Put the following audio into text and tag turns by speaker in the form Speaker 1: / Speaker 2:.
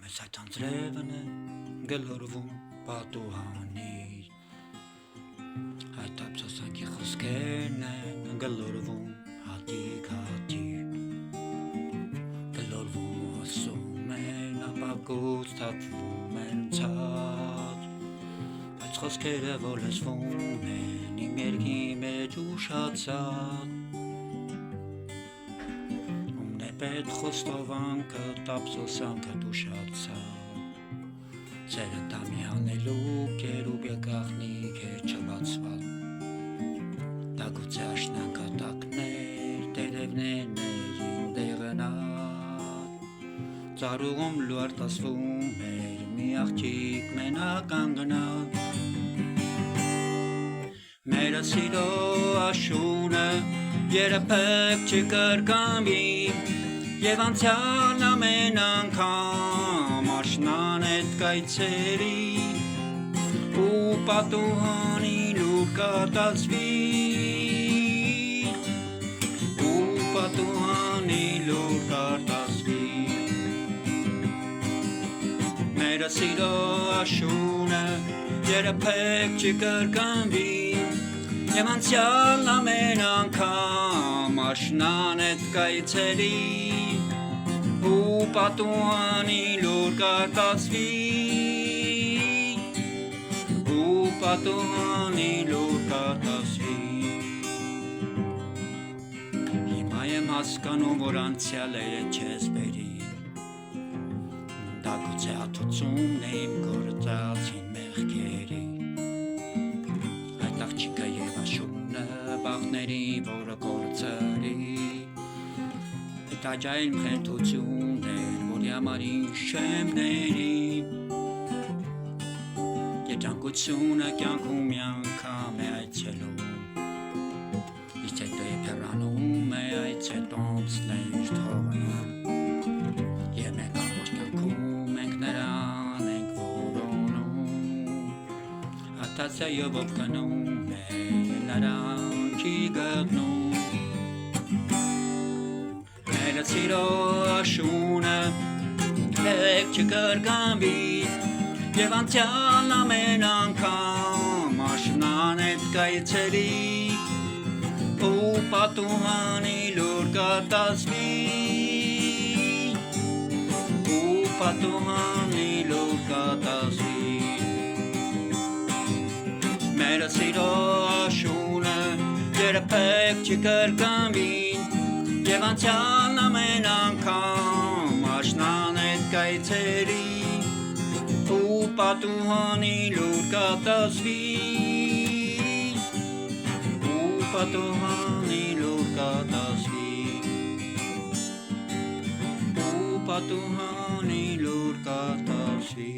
Speaker 1: Սայթան ծրևն է գլորվում պատուհանից Այդ ափսոսանքի խոսքերն են գլորվում հատիկ Գլորվում ու հոսում են ապակուց թափվում են ցած Բայց խոսքերը որ լսվում են իմ երգի մեջ ուշացած Պետ խոստովանքը տապսոսանքը դուշացա Ձերը տամի անելուկ էր ու բեկախնիկ էր չբացված Դագուցե աշնանկատակներ տերևներներին դեղնած Ծառուղում լու արտասվում էր մի աղջիկ մենական գնաց Մերը սիրո աշունը երբեք չկրկամի Եվ անցյալ ամեն անգամ աշնանետ կայցերի ու պատուհանի լուր կարտացվի ու պատուհանի լուր կարտացվի Մերը սիրո աշունը երբեք չկրկնվի Եվ անցյալ ամեն անգամ աշնանետ կայցերի ու պատուհանի լուր կարտացվի ու պատուհանի լուր կարտացվի Հիմա եմ հասկանում որ անցյալերը չես բերի Դա գուցե աթուցումն է իմ գործածին մեղքերի Այդ աղջիկը և աշունը բաղների որը գործրի Այդ աջայիմ խենթություն էր, որի համար ինչ չեմ ների Երջանկությունը կյանքում մի անգամ է այցելում Իսկ հետո երբ հեռանում է այց հետո ամսներ թողնում Եվ մենք ամբողջ կյանքում ենք նրան ենք որոնում Ատացայով ով կնում է նրան չի գտնում Մերը սիրո աշունը երբեք չկրկնվի Եվ անցյալ ամեն անգամ աշնանետ կայցերի ու պատուհանի լուր կարտացվի ու պատուհանի լուր կարտացվի Մերը սիրո աշունը երբեք չկրկնվի Եվ անցյալ ամեն անգամ աշնանետ կայցերի ու պատուհանի լուր կարտացվի ու պատուհանի լուր կարտացվի ու պատուհանի լուր կարտացվի